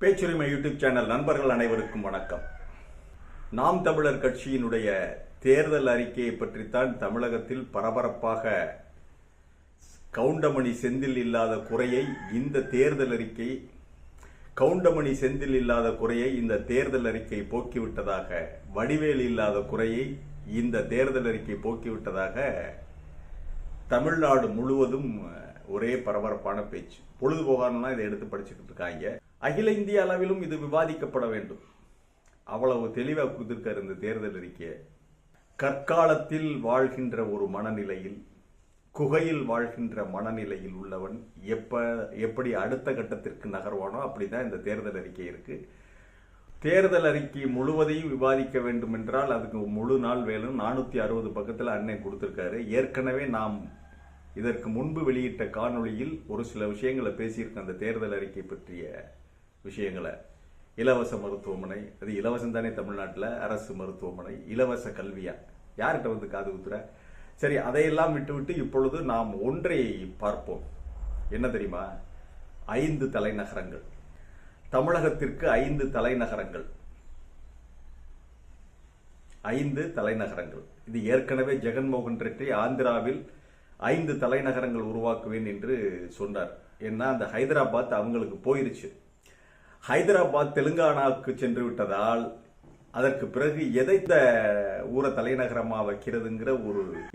பேச்சுரிமை YouTube channel நண்பர்கள் அனைவருக்கும் வணக்கம். நாம் தமிழர் கட்சியினுடைய தேர்தல் அறிக்கையை பற்றித்தான் தமிழகத்தில் பரபரப்பாக கவுண்டமணி செந்தில் இல்லாத குறையை இந்த தேர்தல் அறிக்கை போக்கிவிட்டதாக, வடிவேல் இல்லாத குறையை இந்த தேர்தல் அறிக்கை போக்கிவிட்டதாக தமிழ்நாடு முழுவதும் ஒரே பரபரப்பான பேச்சு. பொழுதுபோகானா இதை எடுத்து படிச்சுக்கிட்டு இருக்காங்க. அகில இந்திய அளவிலும் இது விவாதிக்கப்பட வேண்டும். அவ்வளவு தெளிவாக கொடுத்திருக்காரு இந்த தேர்தல் அறிக்கையை. கற்காலத்தில் வாழ்கின்ற ஒரு மனநிலையில், குகையில் வாழ்கின்ற மனநிலையில் உள்ளவன் எப்படி அடுத்த கட்டத்திற்கு நகர்வானோ அப்படிதான் இந்த தேர்தல் அறிக்கை இருக்கு. தேர்தல் அறிக்கை முழுவதையும் விவாதிக்க வேண்டும் என்றால் அதுக்கு முழு நாள் வேலும் 460 பக்கத்தில் அண்ணன் கொடுத்திருக்காரு. ஏற்கனவே நாம் இதற்கு முன்பு வெளியிட்ட காணொளியில் ஒரு சில விஷயங்களை பேசியிருக்க அந்த தேர்தல் அறிக்கை பற்றிய விஷயங்களை. இலவச மருத்துவமனை, அது இலவசம் தானே தமிழ்நாட்டில், அரசு மருத்துவமனை, இலவச கல்வியா, யார்கிட்ட வந்து காது குத்துற? சரி, அதையெல்லாம் விட்டுவிட்டு இப்பொழுது நாம் ஒன்றை பார்ப்போம். என்ன தெரியுமா? 5 தலைநகரங்கள். தமிழகத்திற்கு 5 தலைநகரங்கள். 5 தலைநகரங்கள். இது ஏற்கனவே ஜெகன்மோகன் ரெட்டி ஆந்திராவில் 5 தலைநகரங்கள் உருவாக்குவேன் என்று சொன்னார். ஏன்னா அந்த ஹைதராபாத் அவங்களுக்கு போயிருச்சு. ஹைதராபாத் தெலுங்கானாவுக்கு சென்று விட்டதால் அதற்கு பிறகு எதை ஊரை தலைநகரமாக வைக்கிறதுங்கிற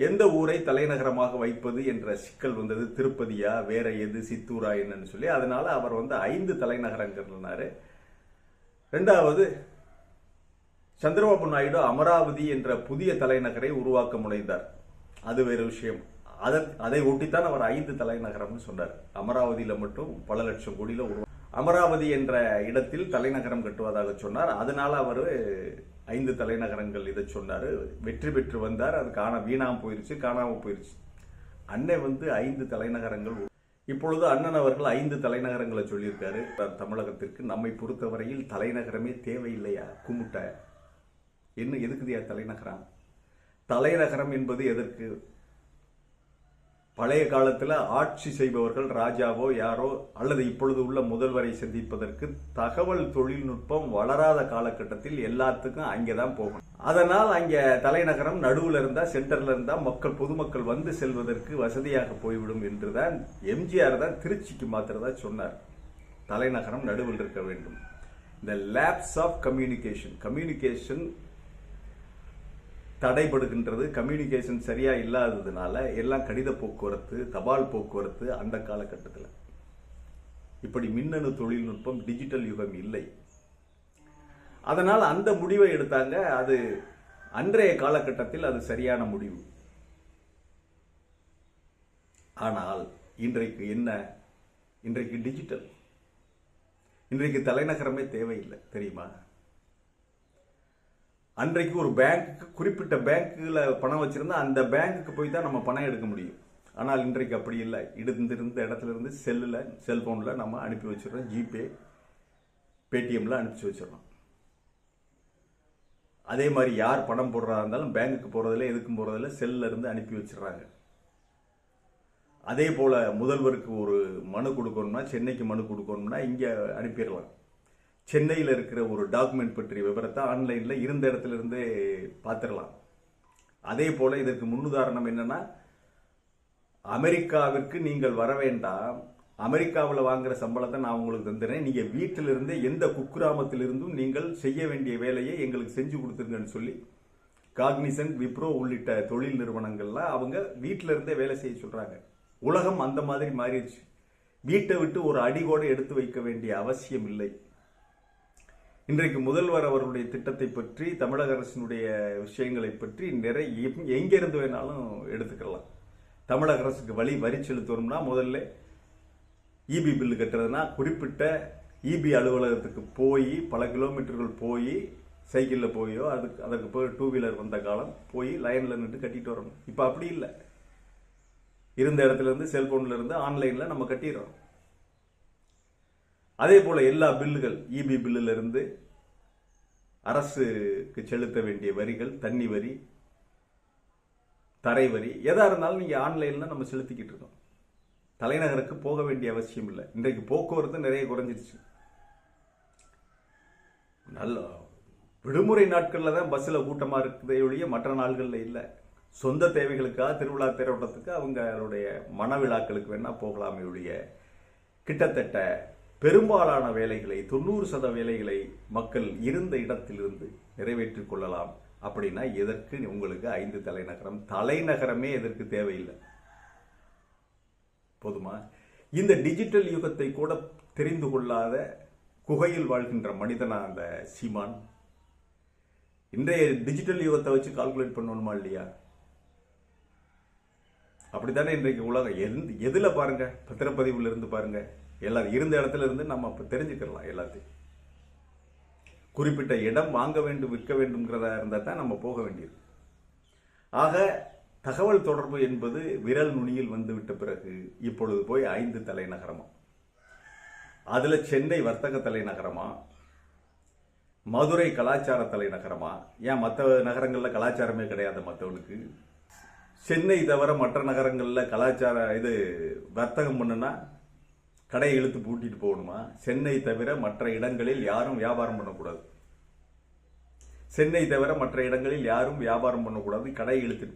எந்த ஊரை தலைநகரமாக வைப்பது என்ற சிக்கல் வந்தது. திருப்பதியா, வேற எது, சித்தூரா என்னன்னு சொல்லி. அதனால அவர் 5 தலைநகரங்கள்னாரு. ரெண்டாவது, சந்திரபாபு நாயுடு அமராவதி என்ற புதிய தலைநகரை உருவாக்க முனைந்தார். அது வேறு விஷயம். அதை ஒட்டித்தான் அவர் 5 தலைநகரம்னு சொன்னார். அமராவதியில மட்டும் பல லட்சம் கோடியில அமராவதி என்ற இடத்தில் தலைநகரம் கட்டுவதாக சொன்னார். அதனால அவர் 5 தலைநகரங்கள் இதை சொன்னாரு. வெற்றி பெற்று வந்தார். அது வீணாம போயிருச்சு. அண்ணன் 5 தலைநகரங்கள். இப்பொழுது அண்ணன் அவர்கள் 5 தலைநகரங்களை சொல்லியிருக்காரு தமிழகத்திற்கு. நம்மை பொறுத்தவரையில் தலைநகரமே தேவையில்லையா? கும்பிட்ட என்ன எதுக்குதியா தலைநகரம்? தலைநகரம் என்பது எதற்கு? பழைய காலத்தில் ஆட்சி செய்பவர்கள் ராஜாவோ யாரோ அல்லது இப்பொழுது உள்ள முதல்வரை சந்திப்பதற்கு தகவல் தொழில்நுட்பம் வளராத காலகட்டத்தில் எல்லாத்துக்கும் அங்கேதான் போகணும். அதனால் அங்கே தலைநகரம் நடுவில் இருந்தா, சென்டர்ல இருந்தா பொதுமக்கள் வந்து செல்வதற்கு வசதியாக போய்விடும் என்றுதான் எம்ஜிஆர் தான் திருச்சிக்கு மாத்திரதா சொன்னார். தலைநகரம் நடுவில் இருக்க வேண்டும். இந்த லேப்ஸ் ஆஃப் கம்யூனிகேஷன் தடைபடுகின்றது. கம்யூனிகேஷன் சரியா இல்லாததுனால எல்லாம் கடித போக்குவரத்து, தபால் போக்குவரத்து. அந்த காலகட்டத்தில் இப்படி மின்னணு தொழில்நுட்பம், டிஜிட்டல் யுகம் இல்லை. அதனால் அந்த முடிவை எடுத்தாங்க. அது அன்றைய காலகட்டத்தில் அது சரியான முடிவு. ஆனால் இன்றைக்கு என்ன? இன்றைக்கு டிஜிட்டல். இன்றைக்கு தலைநகரமே தேவையில்லை, தெரியுமா? அன்றைக்கு ஒரு பேங்க்கு, குறிப்பிட்ட பேங்க்குல பணம் வச்சிருந்தா அந்த பேங்க்குக்கு போய் தான் நம்ம பணம் எடுக்க முடியும். ஆனால் இன்றைக்கு அப்படி இல்லை. இருந்த இடத்துல இருந்து செல்போன்ல நம்ம அனுப்பி வச்சிடறோம். ஜிபே, பேடிஎம்ல அனுப்பிச்சு வச்சிடறோம். அதே மாதிரி யார் பணம் போடுறதா இருந்தாலும் பேங்குக்கு போறதில்ல, எதுக்கும் போறதில்ல, செல்ல இருந்து அனுப்பி வச்சிடறாங்க. அதே போல முதல்வருக்கு ஒரு மனு கொடுக்கணும்னா, சென்னைக்கு மனு கொடுக்கணும்னா இங்க அனுப்பிடலாம். சென்னையில் இருக்கிற ஒரு டாக்குமெண்ட் பற்றிய விவரத்தை ஆன்லைன்ல இருந்த இடத்துல இருந்தே பார்த்துடலாம். அதே போல இதற்கு முன்னுதாரணம் என்னன்னா, அமெரிக்காவிற்கு நீங்கள் வர வேண்டாம், அமெரிக்காவில் வாங்குற சம்பளத்தை நான் உங்களுக்கு தந்துடுறேன், நீங்க வீட்டிலிருந்தே எந்த குக்கிராமத்திலிருந்தும் நீங்கள் செய்ய வேண்டிய வேலையை எங்களுக்கு செஞ்சு கொடுத்துருங்கன்னு சொல்லி காக்னிசன்ட், விப்ரோ உள்ளிட்ட தொழில் நிறுவனங்கள்லாம் அவங்க வீட்டில இருந்தே வேலை செய்ய சொல்றாங்க. உலகம் அந்த மாதிரி மாறிடுச்சு. வீட்டை விட்டு ஒரு அடி கூட எடுத்து வைக்க வேண்டிய அவசியம் இல்லை. இன்றைக்கு முதல்வர் அவர்களுடைய திட்டத்தை பற்றி, தமிழக அரசினுடைய விஷயங்களை பற்றி நிறைய எங்கிருந்து வேணாலும் எடுத்துக்கலாம். தமிழக அரசுக்கு வரி செலுத்தணும்னா முதல்ல இபி பில்லு கட்டுறதுனா குறிப்பிட்ட இபி அலுவலகத்துக்கு போய் பல கிலோமீட்டர்கள் போய், சைக்கிளில் போயோ அதற்கு போய் 2 வீலர் வந்த காலம் போய் லைன்ல நின்று கட்டிட்டு வரணும். இப்போ அப்படி இல்லை. இருந்த இடத்துல இருந்து செல்போன்ல இருந்து ஆன்லைன்ல நம்ம கட்டிடுறோம். அதே போல எல்லா பில்லுகள், இபி பில்லுல இருந்து அரசுக்கு செலுத்த வேண்டிய வரிகள், தண்ணி வரி, தரை வரி, எதா இருந்தாலும் நீங்க ஆன்லைன்ல நம்ம செலுத்திக்கிட்டு இருக்கோம். தலைநகருக்கு போக வேண்டிய அவசியம் இல்லை. இன்றைக்கு போக்குவரத்து நிறைய குறைஞ்சிருச்சு. நல்ல விடுமுறை நாட்களில் தான் பஸ்ஸில் கூட்டமாக இருக்குதே ஒழிய மற்ற நாள்களில் இல்லை. சொந்த தேவைகளுக்காக திருவிழா தேரோட்டத்துக்கு அவங்களுடைய மனவிழாக்களுக்கு வேணா போகலாமே ஒழிய கிட்டத்தட்ட பெரும்பாலான வேலைகளை 90% வேலைகளை மக்கள் இருந்த இடத்திலிருந்து நிறைவேற்றிக் கொள்ளலாம். அப்படின்னா எதற்கு உங்களுக்கு 5 தலைநகரம்? தலைநகரமே எதற்கு தேவையில்லை. போதுமா? இந்த டிஜிட்டல் யுகத்தை கூட தெரிந்து கொள்ளாத குகையில் வாழ்கின்ற மனிதனா அந்த சீமான் இன்றைய டிஜிட்டல் யுகத்தை வச்சு கால்குலேட் பண்ணணுமா இல்லையா? அப்படித்தானே இன்றைக்கு உலகம். எதுல பாருங்க, பத்திரப்பதிவுல இருந்து பாருங்க, எல்லாரும் இருந்த இடத்துல இருந்து நம்ம தெரிஞ்சுக்கலாம் எல்லாத்தையும். குறிப்பிட்ட இடம் வாங்க வேண்டும், விற்க வேண்டும்ங்கிறதா இருந்தால் தான் நம்ம போக வேண்டியது. ஆக தகவல் தொடர்பு என்பது விரல் நுனியில் வந்துவிட்ட பிறகு இப்பொழுது போய் 5 தலைநகரமா, அதுல சென்னை வர்த்தக தலைநகரமா, மதுரை கலாச்சார தலைநகரமா? ஏன் மற்ற நகரங்கள்ல கலாச்சாரமே கிடையாது மற்றவனுக்கு? சென்னை தவிர மற்ற நகரங்கள்ல கலாச்சார வர்த்தகம் பண்ணுனா கடையை இழுத்து பூட்டிட்டு போகணுமா? சென்னை தவிர மற்ற இடங்களில் யாரும் வியாபாரம் பண்ணக்கூடாது. சென்னை தவிர மற்ற இடங்களில் யாரும் வியாபாரம் பண்ணக்கூடாது, கடையை இழுத்துட்டு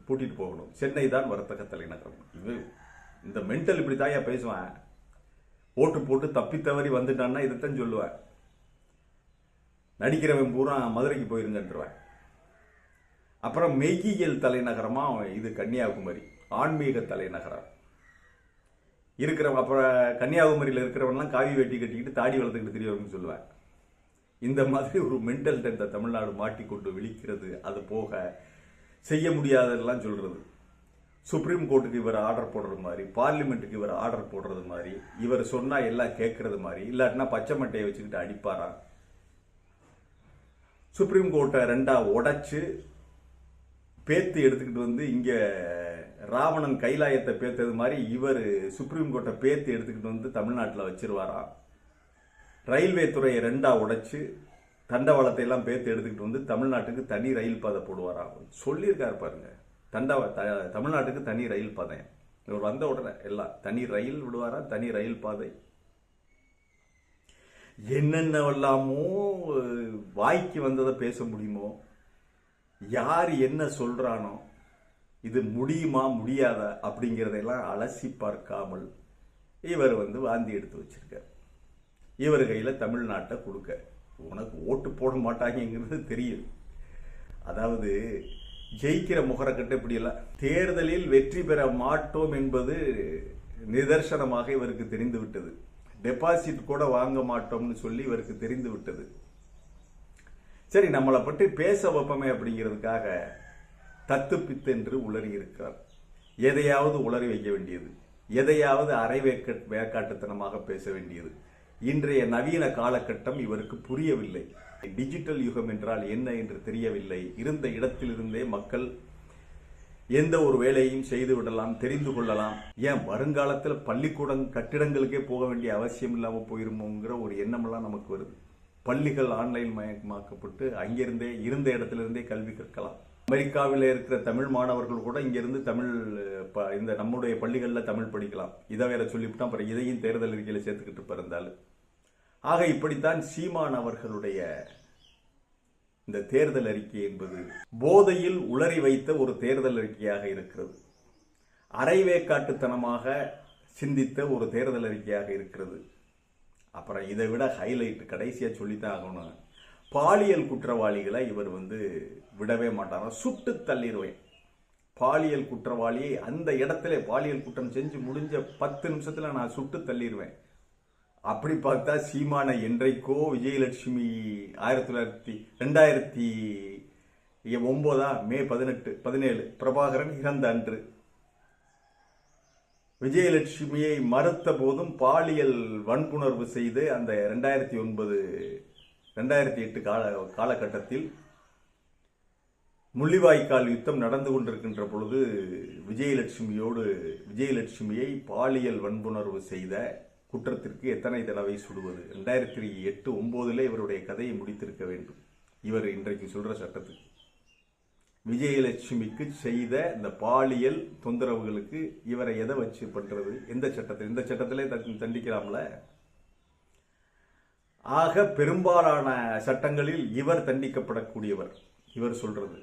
பூட்டிட்டு போகணும். சென்னை தான் வர்த்தக தலைநகரம். இந்த மென்டல் இப்படி தாயா பேசுவேன். ஓட்டு போட்டு தப்பி தவறி வந்துட்டான்னா இதைத்தான் சொல்லுவேன். நடிக்கிறவன் பூரா மதுரைக்கு போயிருங்கன்றவன். அப்புறம் மெய்யியல் தலைநகரமா இது கன்னியாகுமரி, ஆன்மீக தலைநகரம் இருக்கிறவன். அப்புறம் கன்னியாகுமரியில் இருக்கிறவன்லாம் காவி வெட்டி கட்டிக்கிட்டு தாடி வளர்த்துக்கிட்டு தெரியவன்னு சொல்லுவேன். இந்த மாதிரி ஒரு மென்டல் இந்த தமிழ்நாடு மாட்டிக்கொண்டு விழிக்கிறது. அது போக செய்ய முடியாததெல்லாம் சொல்றது. சுப்ரீம் கோர்ட்டுக்கு இவர் ஆர்டர் போடுறது மாதிரி, பார்லிமெண்ட்டுக்கு இவர் ஆர்டர் போடுறது மாதிரி, இவர் சொன்னா எல்லாம் கேட்கறது மாதிரி, இல்லாட்டினா பச்சை மட்டையை வச்சுக்கிட்டு அடிப்பாரா? சுப்ரீம் கோர்ட்டை 2ஆ உடைச்சு பேத்து எடுத்துக்கிட்டு வந்து இங்க ராவணன் கைலாயத்தை பேத்தது மாதிரி இவர் சுப்ரீம் கோர்ட்டை பேத்து எடுத்துக்கிட்டு வந்து தமிழ்நாட்டில் வச்சிருவாரா? ரயில்வே துறையை 2ஆ உடைச்சு தண்டவாளத்தை எல்லாம் பேத்து எடுத்துக்கிட்டு வந்து தமிழ்நாட்டுக்கு தனி ரயில் பாதை போடுவாரா? சொல்லியிருக்காரு பாருங்க. தமிழ்நாட்டுக்கு தனி ரயில் பாதை. இவர் வந்த உடனே எல்லாம் தனி ரயில் விடுவாரா, தனி ரயில் பாதை. என்னென்னவெல்லாமோ வாய்க்கு வந்ததை பேச முடியுமோ, யார் என்ன சொல்றானோ, இது முடியுமா முடியாதா அப்படிங்கிறதெல்லாம் அலசி பார்க்காமல் இவர் வாந்தி எடுத்து வச்சிருக்கார். இவர் கையில தமிழ்நாட்டை கொடுக்க. உனக்கு ஓட்டு போட மாட்டாங்கிறது தெரியுது. அதாவது ஜெயிக்கிற முகரக்கட்டு இப்படி எல்லாம் தேர்தலில் வெற்றி பெற மாட்டோம் என்பது நிதர்சனமாக இவருக்கு தெரிந்து விட்டது. டெபாசிட் கூட வாங்க மாட்டோம்னு சொல்லி இவருக்கு தெரிந்து விட்டது. சரி, நம்மளை பற்றி பேச வைப்பமே அப்படிங்கிறதுக்காக தத்து பித்து என்று உளறி இருக்கிறார். எதையாவது உளறி வைக்க வேண்டியது, எதையாவது அரை வேக்காட்டுத்தனமாக பேச வேண்டியது. இன்றைய நவீன காலகட்டம் இவருக்கு புரியவில்லை. டிஜிட்டல் யுகம் என்றால் என்ன என்று தெரியவில்லை. இருந்த இடத்திலிருந்தே மக்கள் எந்த ஒரு வேலையும் செய்து விடலாம், தெரிந்து கொள்ளலாம். ஏன் வருங்காலத்தில் பள்ளிக்கூடம் கட்டிடங்களுக்கே போக வேண்டிய அவசியம் இல்லாமல் போயிருமோங்கிற ஒரு எண்ணமெல்லாம் நமக்கு வருது. பள்ளிகள் ஆன்லைன் மயமாக்கப்பட்டு அங்கிருந்தே இருந்த இடத்திலிருந்தே கல்வி கற்கலாம். அமெரிக்காவில் இருக்கிற தமிழ் மாணவர்கள் கூட இங்கிருந்து தமிழ் இந்த நம்முடைய பள்ளிகளில் தமிழ் படிக்கலாம். இதை வேற சொல்லிவிட்டா அப்புறம் இதையும் தேர்தல் அறிக்கையில சேர்த்துக்கிட்டு பிறந்தாலும். ஆக இப்படித்தான் சீமான் அவர்களுடைய இந்த தேர்தல் அறிக்கை என்பது போதையில் உளறி வைத்த ஒரு தேர்தல் அறிக்கையாக இருக்கிறது. அரைவேக்காட்டுத்தனமாக சிந்தித்த ஒரு தேர்தல் அறிக்கையாக இருக்கிறது. அப்புறம் இதை விட ஹைலைட் கடைசியா சொல்லித்தான் ஆகணும். பாலியல் குற்றவாளிகளை இவர் விடவே மாட்டாரா, சுட்டு தள்ளிடுவேன். பாலியல் குற்றவாளியை அந்த இடத்துல பாலியல் குற்றம் செஞ்சு முடிஞ்ச 10 நிமிஷத்துல நான் சுட்டு தள்ளிடுவேன். அப்படி பார்த்தா சீமான என்றைக்கோ விஜயலட்சுமி 2009 மே 17 பிரபாகரன் இறந்த அன்று விஜயலட்சுமியை மறுத்த போதும் பாலியல் வன்புணர்வு செய்து அந்த 2008 காலகட்டத்தில் முள்ளிவாய்க்கால் யுத்தம் நடந்து கொண்டிருக்கின்ற பொழுது விஜயலட்சுமியை பாலியல் வன்புணர்வு செய்த குற்றத்திற்கு எத்தனை தடவை சுடுவது? 2008-9 இவருடைய கதையை முடித்திருக்க வேண்டும். இவர் இன்றைக்கு சொல்ற சட்டத்துக்கு விஜயலட்சுமிக்கு செய்த இந்த பாலியல் தொந்தரவுகளுக்கு இவரை எதை வச்சு பண்றது? எந்த சட்டத்தில்? இந்த சட்டத்திலே தண்டிக்கலாம்ல. ஆக பெரும்பாலான சட்டங்களில் இவர் தண்டிக்கப்படக்கூடியவர். இவர் சொல்றது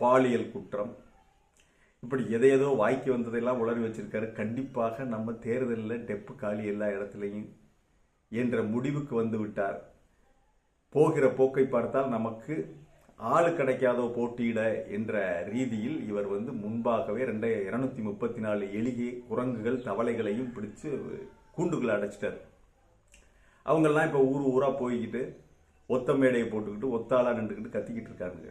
பாலியல் குற்றம், இப்படி எதையதோ வாய்க்கு வந்ததெல்லாம் உளறி வச்சிருக்காரு. கண்டிப்பாக நம்ம தேர்தலில் டெப்பு காலி எல்லா இடத்துலையும் என்ற முடிவுக்கு வந்து விட்டார். போகிற போக்கை பார்த்தால் நமக்கு ஆளு கிடைக்காதோ போட்டியிட என்ற ரீதியில் இவர் முன்பாகவே 234 எலிகை குரங்குகள் தவளைகளையும் பிடிச்சு கூண்டுகளை அடைச்சிட்டார். அவங்கெல்லாம் இப்போ ஊர் ஊரா போய்கிட்டு ஒத்த மேடையை போட்டுக்கிட்டு ஒத்தாளா நின்றுக்கிட்டு கத்திக்கிட்டு இருக்காங்க.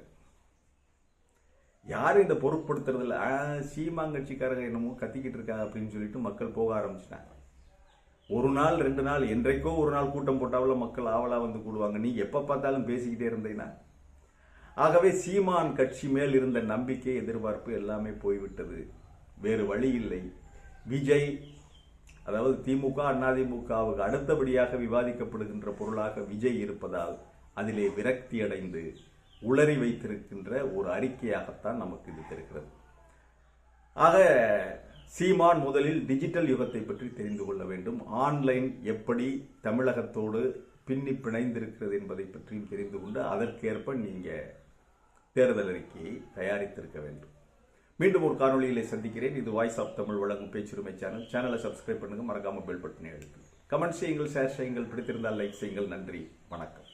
யாரும் இந்த பொருட்படுத்துறதில்ல. சீமாங்கட்சிக்காரங்க என்னமோ கத்திக்கிட்டு இருக்காங்க அப்படின்னு சொல்லிட்டு மக்கள் போக ஆரம்பிச்சிட்டாங்க. ஒரு நாள் 2 நாள் என்றைக்கோ ஒரு நாள் கூட்டம் போட்டாவில மக்கள் ஆவலா வந்து கூடுவாங்க. நீ எப்ப பார்த்தாலும் பேசிக்கிட்டே இருந்தீங்கன்னா. ஆகவே சீமான் கட்சி மேல் இருந்த நம்பிக்கை, எதிர்பார்ப்பு எல்லாமே போய்விட்டது. வேறு வழி இல்லை. விஜய், அதாவது திமுக அதிமுகவுக்கு அடுத்தபடியாக விவாதிக்கப்படுகின்ற பொருளாக விஜய் இருப்பதால் அதிலே விரக்தி அடைந்து உளறி வைத்திருக்கின்ற ஒரு அறிக்கையாகத்தான் நமக்கு இது தெரிகிறது. ஆக சீமான் முதலில் டிஜிட்டல் யுகத்தை பற்றி தெரிந்து கொள்ள வேண்டும். ஆன்லைன் எப்படி தமிழகத்தோடு பின்னி பிணைந்திருக்கிறது என்பதை பற்றியும் தெரிந்து கொண்டு அதற்கேற்ப நீங்க தேர்தல் அறிக்கையை தயாரித்திருக்க வேண்டும். மீண்டும் ஒரு காணொலியிலே சந்திக்கிறேன். இது வாய்ஸ் ஆஃப் தமிழ் வழங்கும் பேச்சுரிமை சேனலை சப்ஸ்கிரைப் பண்ணுங்க, மறக்காம பெல் பட்டனை அழுத்துங்க. கமெண்ட் செய்யுங்கள், ஷேர் செய்யுங்கள், பிடித்திருந்தால் லைக் செய்யுங்கள். நன்றி, வணக்கம்.